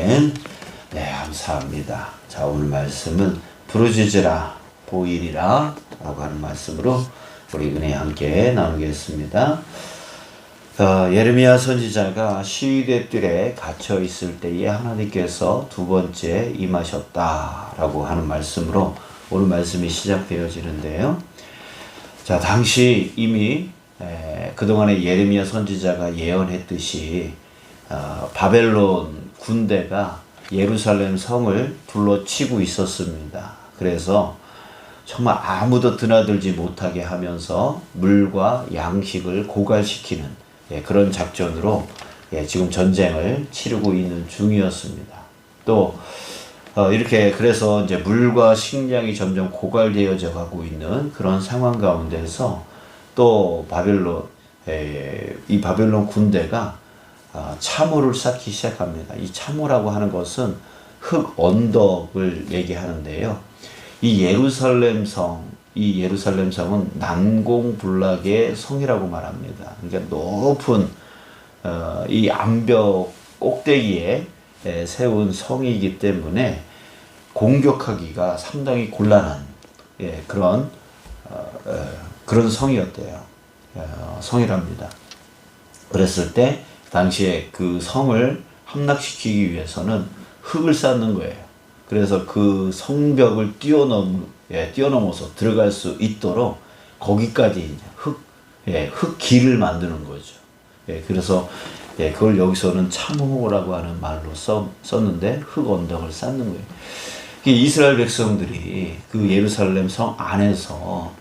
아멘. 네, 감사합니다. 자, 오늘 말씀은 부르짖으라 보이리라 라고 하는 말씀으로 우리 은혜 함께 나누겠습니다. 예레미야 선지자가 시위대 뜰에 갇혀 있을 때에 하나님께서 두 번째 임하셨다라고 하는 말씀으로 오늘 말씀이 시작되어지는데요. 자, 당시 이미 그동안에 예레미야 선지자가 예언했듯이 바벨론 군대가 예루살렘 성을 둘러치고 있었습니다. 그래서 정말 아무도 드나들지 못하게 하면서 물과 양식을 고갈시키는 그런 작전으로 지금 전쟁을 치르고 있는 중이었습니다. 또 이렇게 그래서 이제 물과 식량이 점점 고갈되어져 가고 있는 그런 상황 가운데서 또 이 바벨론 군대가 참호를 쌓기 시작합니다. 이 참호라고 하는 것은 흙 언덕을 얘기하는데요. 이 예루살렘 성은 난공불락의 성이라고 말합니다. 그러니까 높은 이 암벽 꼭대기에 세운 성이기 때문에 공격하기가 상당히 곤란한 그런 성이었대요. 성이랍니다. 그랬을 때 당시에 그 성을 함락시키기 위해서는 흙을 쌓는 거예요. 그래서 그 성벽을 뛰어넘어서 들어갈 수 있도록 거기까지 흙 길을 만드는 거죠. 그래서 그걸 여기서는 참호라고 하는 말로 썼는데 흙 언덕을 쌓는 거예요. 이스라엘 백성들이 그 예루살렘 성 안에서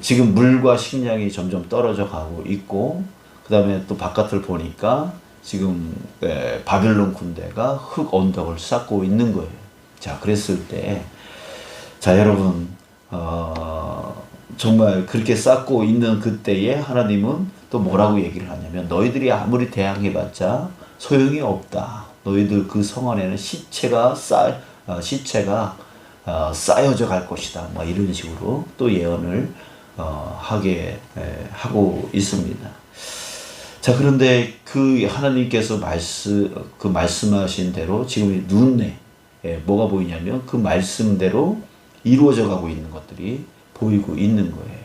지금 물과 식량이 점점 떨어져 가고 있고, 그 다음에 또 바깥을 보니까 지금 바벨론 군대가 흙 언덕을 쌓고 있는 거예요. 자, 그랬을 때, 자, 여러분, 정말 그렇게 쌓고 있는 그때에 하나님은 또 뭐라고 얘기를 하냐면, 너희들이 아무리 대항해봤자 소용이 없다. 너희들 그 성 안에는 시체가 쌓여져 갈 것이다. 뭐 이런 식으로 또 예언을 하고 있습니다. 자, 그런데 그 하나님께서 말씀하신 대로 지금 눈에 뭐가 보이냐면 그 말씀대로 이루어져 가고 있는 것들이 보이고 있는 거예요.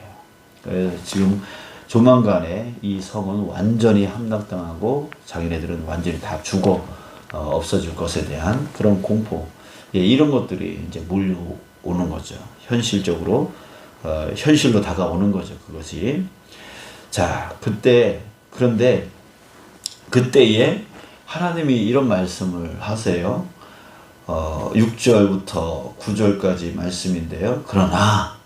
그래서 지금 조만간에 이 성은 완전히 함락당하고 자기네들은 완전히 다 죽어 없어질 것에 대한 그런 공포, 이런 것들이 이제 몰려오는 거죠. 현실적으로 현실로 다가오는 거죠. 그것이. 자, 그런데 그때에 하나님이 이런 말씀을 하세요. 6절부터 9절까지 말씀인데요. 그러나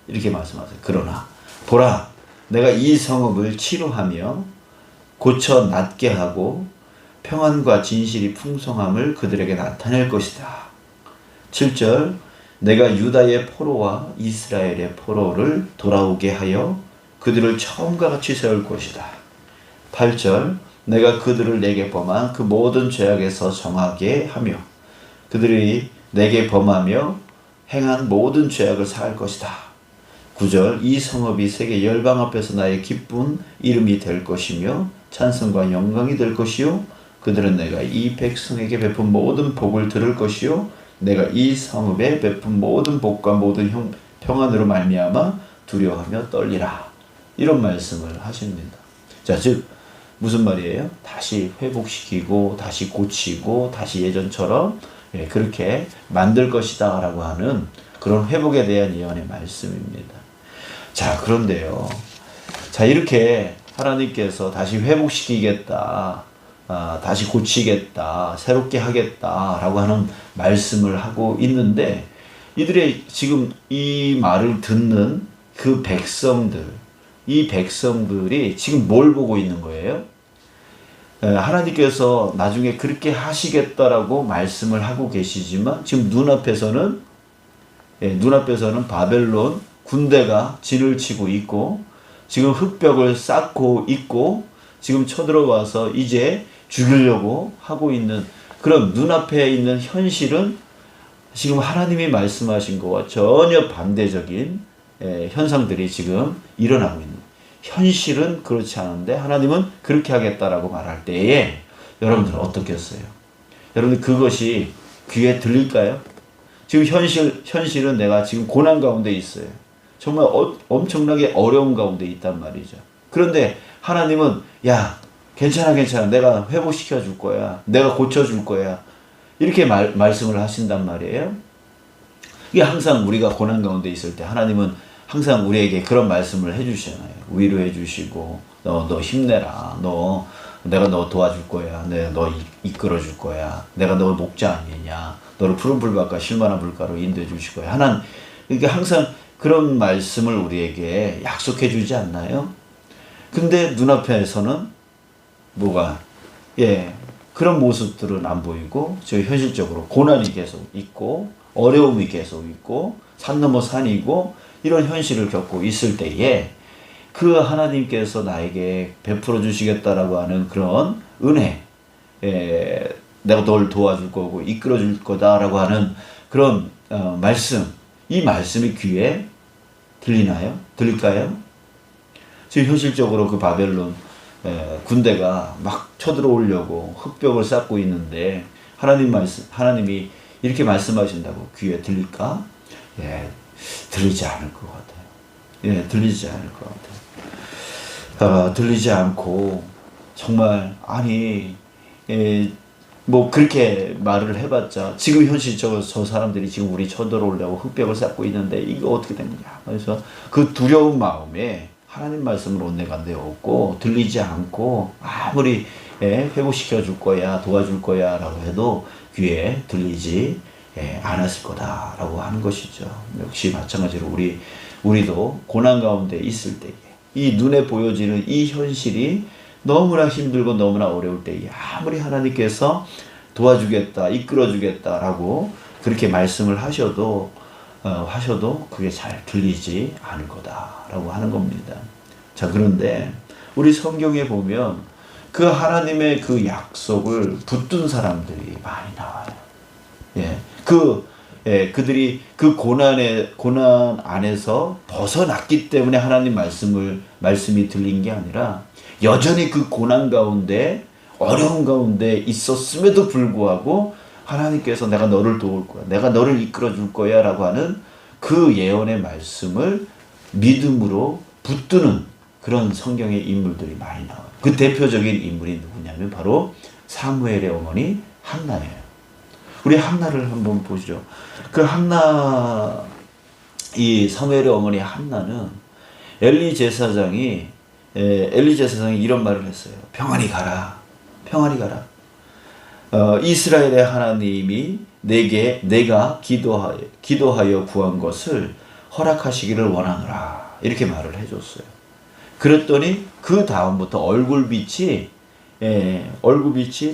이렇게 말씀하세요. 그러나 보라, 내가 이 성읍을 치료하며 고쳐 낫게 하고 평안과 진실이 풍성함을 그들에게 나타낼 것이다. 7절, 내가 유다의 포로와 이스라엘의 포로를 돌아오게 하여 그들을 처음과 같이 세울 것이다. 8절, 내가 그들을 내게 범한 그 모든 죄악에서 정하게 하며 그들이 내게 범하며 행한 모든 죄악을 사할 것이다. 9절, 이 성읍이 세계 열방 앞에서 나의 기쁜 이름이 될 것이며 찬송과 영광이 될 것이요 그들은 내가 이 백성에게 베푼 모든 복을 들을 것이요 내가 이 성읍에 베푼 모든 복과 모든 평안으로 말미암아 두려워하며 떨리라. 이런 말씀을 하십니다. 자, 즉 무슨 말이에요? 다시 회복시키고 다시 고치고 다시 예전처럼 그렇게 만들 것이다 라고 하는 그런 회복에 대한 예언의 말씀입니다. 자, 그런데요, 자, 이렇게 하나님께서 다시 회복시키겠다, 다시 고치겠다, 새롭게 하겠다 라고 하는 말씀을 하고 있는데, 이들의 지금 이 말을 듣는 그 이 백성들이 지금 뭘 보고 있는 거예요? 하나님께서 나중에 그렇게 하시겠다라고 말씀을 하고 계시지만 지금 눈앞에서는 바벨론 군대가 진을 치고 있고 지금 흙벽을 쌓고 있고 지금 쳐들어와서 이제 죽이려고 하고 있는 그런 눈앞에 있는 현실은 지금 하나님이 말씀하신 것과 전혀 반대적인 현상들이 지금 일어나고 있는, 현실은 그렇지 않은데 하나님은 그렇게 하겠다라고 말할 때에 여러분들은 어떻겠어요? 여러분들 그것이 귀에 들릴까요? 지금 현실은 내가 지금 고난 가운데 있어요. 정말 엄청나게 어려운 가운데 있단 말이죠. 그런데 하나님은 야, 괜찮아. 내가 회복시켜 줄 거야. 내가 고쳐 줄 거야. 이렇게 말씀을 하신단 말이에요. 이게 항상 우리가 고난 가운데 있을 때 하나님은 항상 우리에게 그런 말씀을 해주시잖아요. 위로해 주시고 너 힘내라. 내가 너 도와줄 거야. 내가 너 이끌어 줄 거야. 내가 너 목자 아니냐. 너를 푸른 풀밭과 실만한 물가로 인도해 주실 거야. 하나님 이게 항상 그런 말씀을 우리에게 약속해 주지 않나요? 근데 눈앞에서는 뭐가 그런 모습들은 안 보이고 저 현실적으로 고난이 계속 있고 어려움이 계속 있고 산 넘어 산이고 이런 현실을 겪고 있을 때에 그 하나님께서 나에게 베풀어 주시겠다라고 하는 그런 은혜, 내가 널 도와줄 거고 이끌어 줄 거다라고 하는 그런 말씀, 이 말씀이 귀에 들리나요? 들릴까요? 지금 현실적으로 그 바벨론 군대가 막 쳐들어오려고 흑벽을 쌓고 있는데 하나님이 이렇게 말씀하신다고 귀에 들릴까? 들리지 않을 것 같아요. 들리지 않을 것 같아요. 들리지 않고 정말 뭐 그렇게 말을 해봤자 지금 현실적으로 저 사람들이 지금 우리 쳐들어오려고 흑벽을 쌓고 있는데 이거 어떻게 된 거냐. 그래서 그 두려운 마음에 하나님 말씀을 온내가 내었고 들리지 않고 아무리 회복시켜 줄 거야 도와줄 거야 라고 해도 귀에 들리지 않았을 거다라고 하는 것이죠. 역시 마찬가지로 우리도 고난 가운데 있을 때에 이 눈에 보여지는 이 현실이 너무나 힘들고 너무나 어려울 때에 아무리 하나님께서 도와주겠다 이끌어주겠다라고 그렇게 말씀을 하셔도 그게 잘 들리지 않을 거다라고 하는 겁니다. 자, 그런데 우리 성경에 보면 그 하나님의 그 약속을 붙든 사람들이 많이 나와요. 그들이 그 고난 안에서 벗어났기 때문에 하나님 말씀이 들린 게 아니라 여전히 그 고난 가운데 어려운 가운데 있었음에도 불구하고 하나님께서 내가 너를 도울 거야. 내가 너를 이끌어 줄 거야 라고 하는 그 예언의 말씀을 믿음으로 붙드는 그런 성경의 인물들이 많이 나와요. 그 대표적인 인물이 누구냐면 바로 사무엘의 어머니 한나예요. 우리 한나를 한번 보시죠. 그 한나, 이 사무엘의 어머니 한나는 엘리 제사장이 이런 말을 했어요. 평안히 가라. 이스라엘의 하나님이 내가 기도하여 구한 것을 허락하시기를 원하노라. 이렇게 말을 해줬어요. 그랬더니 그 다음부터 얼굴빛이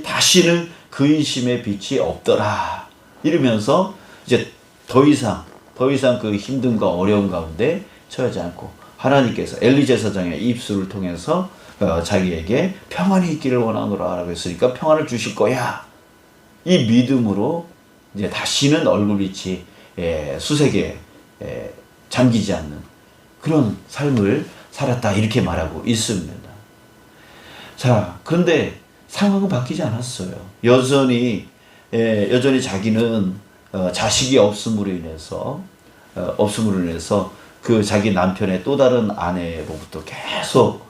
다시는 근심의 빛이 없더라. 이러면서 이제 더 이상 그 힘듦과 어려움 가운데 처하지 않고 하나님께서 엘리 제사장의 입술을 통해서 자기에게 평안이 있기를 원하노라 라고 했으니까 평안을 주실 거야. 이 믿음으로 이제 다시는 얼굴빛이 수색에 잠기지 않는 그런 삶을 살았다 이렇게 말하고 있습니다. 자, 그런데 상황은 바뀌지 않았어요. 여전히 자기는 자식이 없음으로 인해서 그 자기 남편의 또 다른 아내로부터 계속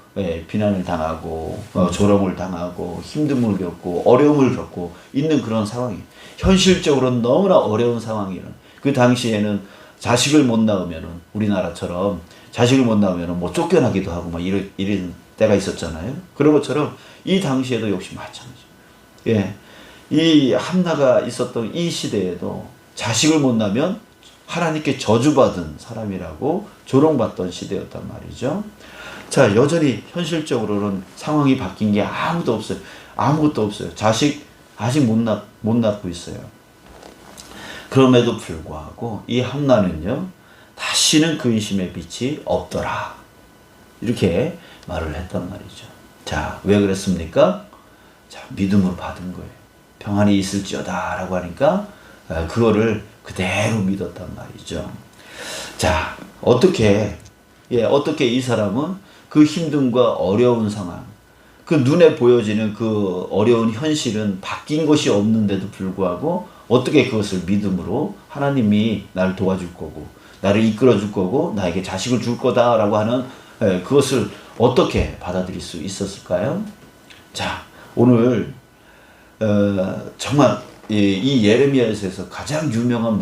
비난을 당하고 조롱을 당하고 힘듦을 겪고 어려움을 겪고 있는 그런 상황이 현실적으로는 너무나 어려운 상황이는 그 당시에는 자식을 못 낳으면은 우리나라처럼 자식을 못 낳으면은 뭐 쫓겨나기도 하고 막 이런 때가 있었잖아요. 그런 것처럼 이 당시에도 역시 마찬가지. 이 한나가 있었던 이 시대에도 자식을 못 낳으면 하나님께 저주받은 사람이라고 조롱받던 시대였단 말이죠. 자, 여전히 현실적으로는 상황이 바뀐 게 아무것도 없어요. 자식 아직 못 낳고 있어요. 그럼에도 불구하고 이 한나는요, 다시는 근심의 빛이 없더라. 이렇게 말을 했단 말이죠. 자, 왜 그랬습니까? 자, 믿음으로 받은 거예요. 평안이 있을지어다 라고 하니까 그거를 그대로 믿었단 말이죠. 자, 어떻게 이 사람은 그 힘듦과 어려운 상황, 그 눈에 보여지는 그 어려운 현실은 바뀐 것이 없는데도 불구하고 어떻게 그것을 믿음으로 하나님이 나를 도와줄 거고 나를 이끌어 줄 거고 나에게 자식을 줄 거다라고 하는 그것을 어떻게 받아들일 수 있었을까요? 자, 오늘 정말 이 예레미야에서 가장 유명한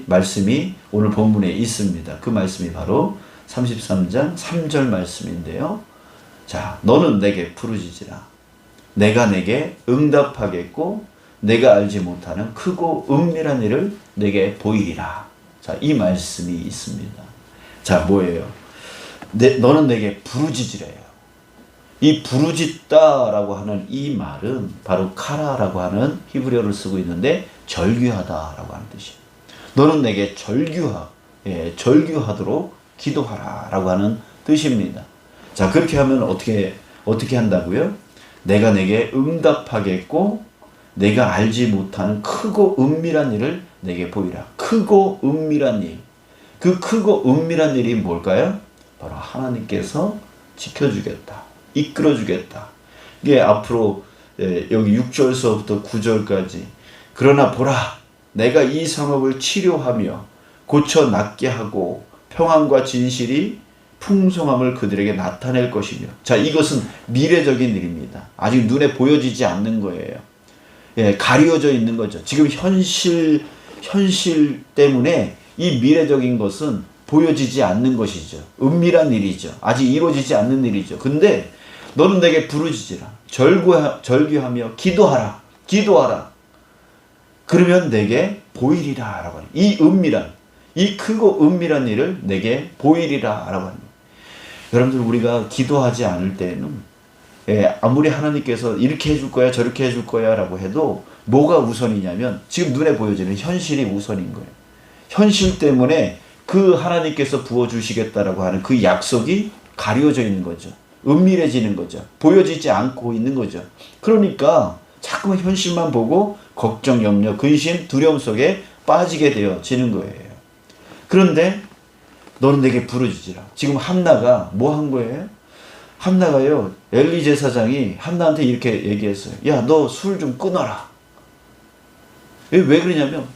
말씀이 오늘 본문에 있습니다. 그 말씀이 바로 33장 3절 말씀인데요. 자, 너는 내게 부르짖으라. 내가 내게 응답하겠고 내가 알지 못하는 크고 은밀한 일을 내게 보이리라. 자, 이 말씀이 있습니다. 자, 뭐예요? 너는 내게 부르짖으래요. 이 부르짖다라고 하는 이 말은 바로 카라라고 하는 히브리어를 쓰고 있는데 절규하다라고 하는 뜻이에요. 너는 내게 절규하도록 기도하라라고 하는 뜻입니다. 자, 그렇게 하면 어떻게 한다고요? 내가 내게 응답하겠고 내가 알지 못하는 크고 은밀한 일을 내게 보이라. 크고 은밀한 일. 그 크고 은밀한 일이 뭘까요? 바로 하나님께서 지켜주겠다. 이끌어주겠다. 이게 앞으로 여기 6절서부터 9절까지 그러나 보라 내가 이 성읍을 치료하며 고쳐 낫게 하고 평안과 진실이 풍성함을 그들에게 나타낼 것이며. 자, 이것은 미래적인 일입니다. 아직 눈에 보여지지 않는 거예요. 가려져 있는 거죠. 지금 현실 때문에 이 미래적인 것은 보여지지 않는 것이죠. 은밀한 일이죠. 아직 이루어지지 않는 일이죠. 근데 너는 내게 부르짖으라. 절규하며 기도하라. 그러면 내게 보이리라. 라고 합니다. 이 은밀한, 이 크고 은밀한 일을 내게 보이리라. 라고 합니다. 여러분들, 우리가 기도하지 않을 때에는 아무리 하나님께서 이렇게 해줄 거야, 저렇게 해줄 거야 라고 해도 뭐가 우선이냐면 지금 눈에 보여지는 현실이 우선인 거예요. 현실 때문에 그 하나님께서 부어주시겠다라고 하는 그 약속이 가려져 있는 거죠. 은밀해지는 거죠. 보여지지 않고 있는 거죠. 그러니까 자꾸만 현실만 보고 걱정, 염려, 근심, 두려움 속에 빠지게 되어지는 거예요. 그런데 너는 내게 부르짖으라. 지금 한나가 뭐 한 거예요? 한나가요, 엘리 제사장이 한나한테 이렇게 얘기했어요. 야, 너 술 좀 끊어라. 왜 그러냐면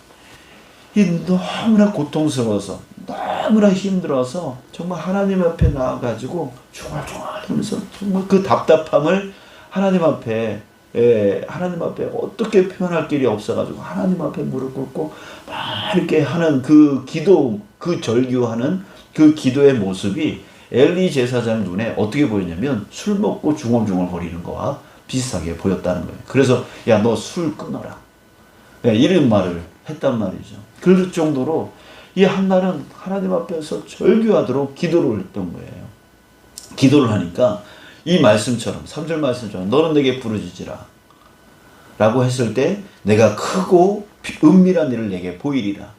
너무나 고통스러워서 너무나 힘들어서 정말 하나님 앞에 나와가지고 중얼중얼 하면서 정말 그 답답함을 하나님 앞에 어떻게 표현할 길이 없어가지고 하나님 앞에 무릎 꿇고 막 이렇게 하는 그 기도, 그 절규하는 그 기도의 모습이 엘리 제사장 눈에 어떻게 보였냐면 술 먹고 중얼중얼 거리는 거와 비슷하게 보였다는 거예요. 그래서 야, 너 술 끊어라. 이런 말을 했단 말이죠. 그럴 정도로 이 한나는 하나님 앞에서 절규하도록 기도를 했던 거예요. 기도를 하니까 이 말씀처럼 3절 말씀처럼 너는 내게 부르짖으라 라고 했을 때 내가 크고 은밀한 일을 내게 보이리라.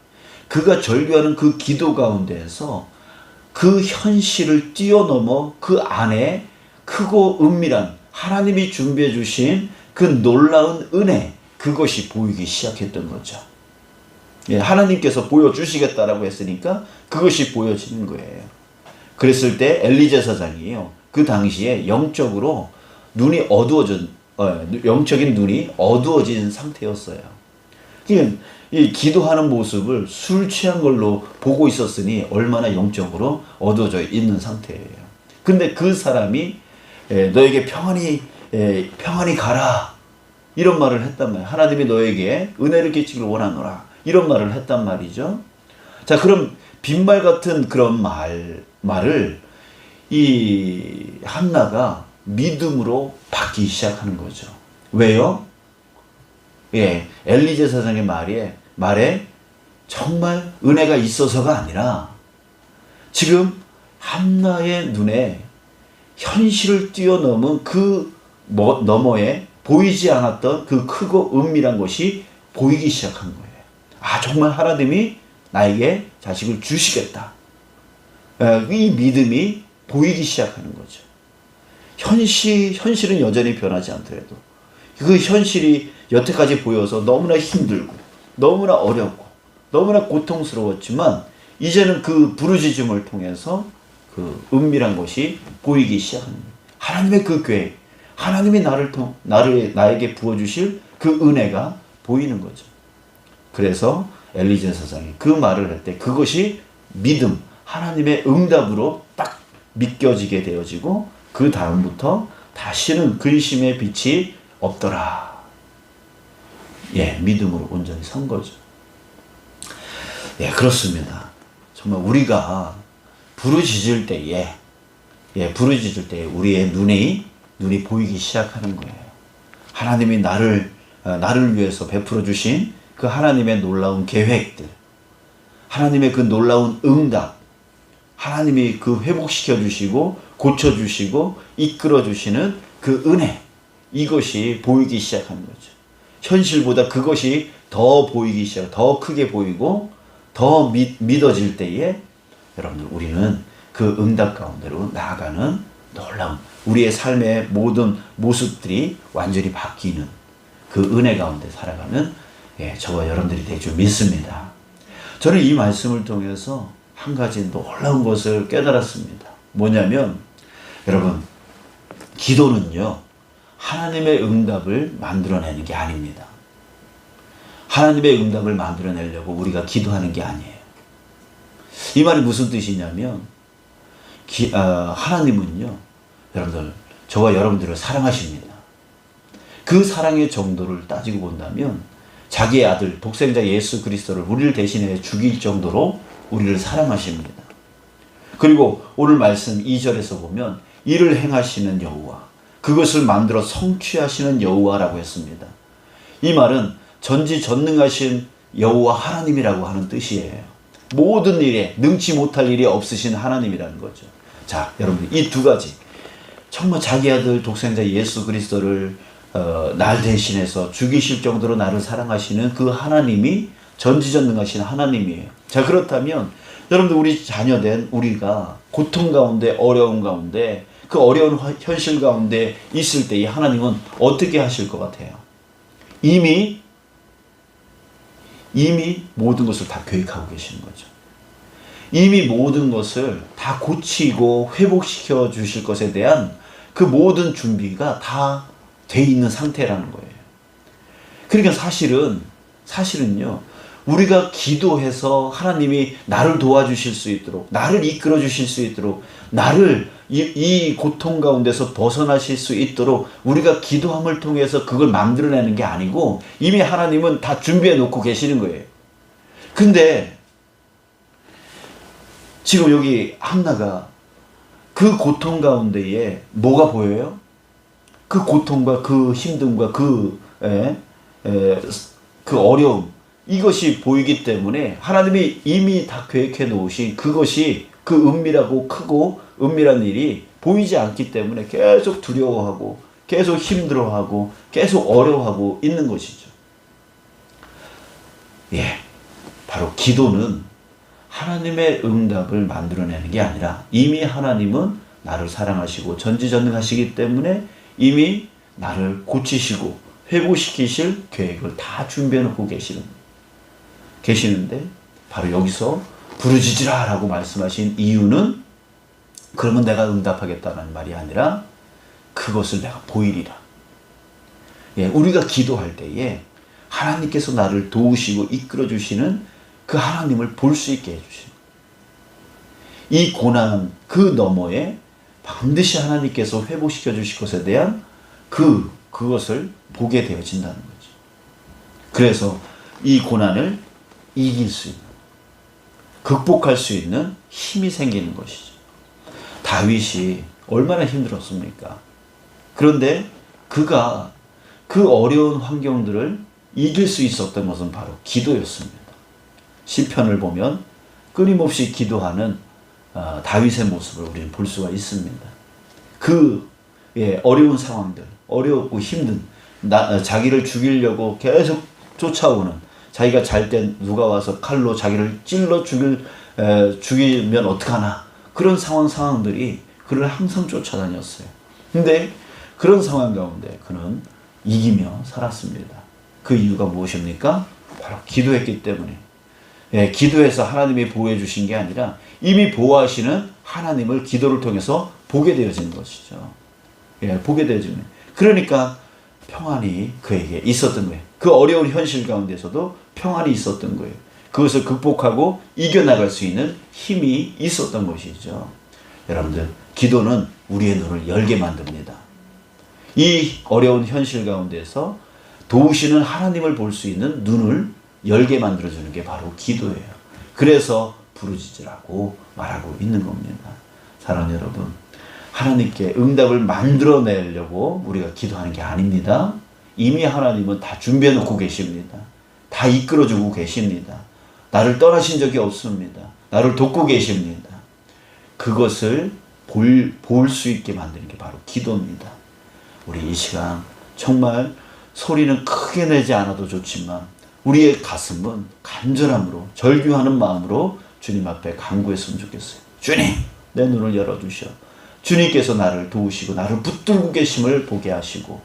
그가 절규하는 그 기도 가운데에서 그 현실을 뛰어넘어 그 안에 크고 은밀한 하나님이 준비해 주신 그 놀라운 은혜, 그것이 보이기 시작했던 거죠. 하나님께서 보여주시겠다라고 했으니까 그것이 보여지는 거예요. 그랬을 때 엘리 제사장이요, 그 당시에 영적으로 눈이 영적인 눈이 어두워진 상태였어요. 이 기도하는 모습을 술 취한 걸로 보고 있었으니 얼마나 영적으로 어두워져 있는 상태예요. 근데 그 사람이 너에게 평안히 가라 이런 말을 했단 말이에요. 하나님이 너에게 은혜를 끼치기를 원하노라 이런 말을 했단 말이죠. 자, 그럼 빈말 같은 그런 말을 이 한나가 믿음으로 받기 시작하는 거죠. 왜요? 엘리 제사장의 말에 정말 은혜가 있어서가 아니라 지금 한나의 눈에 현실을 뛰어넘은 그 너머에 보이지 않았던 그 크고 은밀한 것이 보이기 시작한 거예요. 아, 정말 하나님이 나에게 자식을 주시겠다. 이 믿음이 보이기 시작하는 거죠. 현실은 여전히 변하지 않더라도 그 현실이 여태까지 보여서 너무나 힘들고 너무나 어렵고 너무나 고통스러웠지만 이제는 그 부르짖음을 통해서 그 은밀한 것이 보이기 시작합니다. 하나님의 그 계획, 하나님이 나에게 부어주실 그 은혜가 보이는 거죠. 그래서 엘리제 사장이 그 말을 할 때 그것이 믿음, 하나님의 응답으로 딱 믿겨지게 되어지고 그 다음부터 다시는 근심의 빛이 없더라. 예, 믿음으로 온전히 선 거죠. 예, 그렇습니다. 정말 우리가 부르짖을 때에 우리의 눈이 보이기 시작하는 거예요. 하나님이 나를 위해서 베풀어 주신 그 하나님의 놀라운 계획들, 하나님의 그 놀라운 응답, 하나님이 그 회복시켜 주시고 고쳐 주시고 이끌어 주시는 그 은혜, 이것이 보이기 시작하는 거죠. 현실보다 그것이 더 보이기 시작, 더 크게 보이고 더 믿어질 때에 여러분들 우리는 그 응답 가운데로 나아가는 놀라운 우리의 삶의 모든 모습들이 완전히 바뀌는 그 은혜 가운데 살아가는 저와 여러분들이 될 줄 믿습니다. 저는 이 말씀을 통해서 한 가지 놀라운 것을 깨달았습니다. 뭐냐면 여러분, 기도는요 하나님의 응답을 만들어내는 게 아닙니다. 하나님의 응답을 만들어내려고 우리가 기도하는 게 아니에요. 이 말이 무슨 뜻이냐면 하나님은요 여러분들, 저와 여러분들을 사랑하십니다. 그 사랑의 정도를 따지고 본다면 자기의 아들 독생자 예수 그리스도를 우리를 대신해 죽일 정도로 우리를 사랑하십니다. 그리고 오늘 말씀 2절에서 보면 이를 행하시는 여호와, 그것을 만들어 성취하시는 여호와라고 했습니다. 이 말은 전지전능하신 여호와 하나님이라고 하는 뜻이에요. 모든 일에 능치 못할 일이 없으신 하나님이라는 거죠. 자, 여러분들 이 두 가지, 정말 자기 아들 독생자 예수 그리스도를 날 대신해서 죽이실 정도로 나를 사랑하시는 그 하나님이 전지전능하신 하나님이에요. 자, 그렇다면 여러분들 우리 자녀된 우리가 고통 가운데, 어려움 가운데, 그 어려운 현실 가운데 있을 때 이 하나님은 어떻게 하실 것 같아요? 이미 모든 것을 다 계획하고 계시는 거죠. 이미 모든 것을 다 고치고 회복시켜 주실 것에 대한 그 모든 준비가 다 돼 있는 상태라는 거예요. 그러니까 사실은요, 우리가 기도해서 하나님이 나를 도와주실 수 있도록, 나를 이끌어 주실 수 있도록, 나를 이 고통 가운데서 벗어나실 수 있도록 우리가 기도함을 통해서 그걸 만들어내는 게 아니고 이미 하나님은 다 준비해 놓고 계시는 거예요. 근데 지금 여기 한나가 그 고통 가운데에 뭐가 보여요? 그 고통과 그 힘듦과 그 어려움, 이것이 보이기 때문에 하나님이 이미 다 계획해 놓으신 그것이, 그 은밀하고 크고 은밀한 일이 보이지 않기 때문에 계속 두려워하고 계속 힘들어하고 계속 어려워하고 있는 것이죠. 예, 바로 기도는 하나님의 응답을 만들어내는 게 아니라 이미 하나님은 나를 사랑하시고 전지전능하시기 때문에 이미 나를 고치시고 회복시키실 계획을 다 준비해 놓고 계시는데 바로 여기서 부르짖으라 라고 말씀하신 이유는 그러면 내가 응답하겠다는 말이 아니라 그것을 내가 보이리라. 예, 우리가 기도할 때에 하나님께서 나를 도우시고 이끌어 주시는 그 하나님을 볼 수 있게 해주시는, 이 고난 그 너머에 반드시 하나님께서 회복시켜 주실 것에 대한 그것을 보게 되어진다는 거죠. 그래서 이 고난을 이길 수 있는, 극복할 수 있는 힘이 생기는 것이죠. 다윗이 얼마나 힘들었습니까? 그런데 그가 그 어려운 환경들을 이길 수 있었던 것은 바로 기도였습니다. 시편을 보면 끊임없이 기도하는 다윗의 모습을 우리는 볼 수가 있습니다. 어려운 상황들, 어렵고 힘든, 자기를 죽이려고 계속 쫓아오는, 자기가 잘 때 누가 와서 칼로 자기를 찔러 죽이면 어떡하나, 그런 상황들이 그를 항상 쫓아다녔어요. 근데 그런 상황 가운데 그는 이기며 살았습니다. 그 이유가 무엇입니까? 바로 기도했기 때문에. 예, 기도해서 하나님이 보호해 주신 게 아니라 이미 보호하시는 하나님을 기도를 통해서 보게 되어지는 것이죠. 예, 보게 되어지는. 그러니까 평안이 그에게 있었던 거예요. 그 어려운 현실 가운데서도 평안이 있었던 거예요. 그것을 극복하고 이겨나갈 수 있는 힘이 있었던 것이죠. 여러분들, 기도는 우리의 눈을 열게 만듭니다. 이 어려운 현실 가운데서 도우시는 하나님을 볼 수 있는 눈을 열게 만들어주는 게 바로 기도예요. 그래서 부르짖으라고 말하고 있는 겁니다. 사랑하는 여러분, 하나님께 응답을 만들어내려고 우리가 기도하는 게 아닙니다. 이미 하나님은 다 준비해 놓고 계십니다. 다 이끌어주고 계십니다. 나를 떠나신 적이 없습니다. 나를 돕고 계십니다. 그것을 볼 수 있게 만드는 게 바로 기도입니다. 우리 이 시간 정말 소리는 크게 내지 않아도 좋지만 우리의 가슴은 간절함으로 절규하는 마음으로 주님 앞에 간구했으면 좋겠어요. 주님, 내 눈을 열어주셔. 주님께서 나를 도우시고 나를 붙들고 계심을 보게 하시고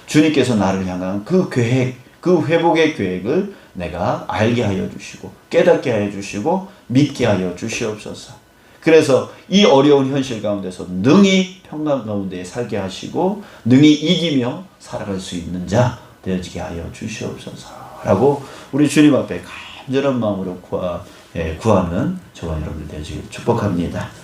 주님께서 나를 향한 그 계획, 그 회복의 계획을 내가 알게 하여 주시고 깨닫게 하여 주시고 믿게 하여 주시옵소서. 그래서 이 어려운 현실 가운데서 능히 평강 가운데 살게 하시고 능히 이기며 살아갈 수 있는 자 되어지게 하여 주시옵소서 라고 우리 주님 앞에 간절한 마음으로 구하는 저와 여러분들 되어지길 축복합니다.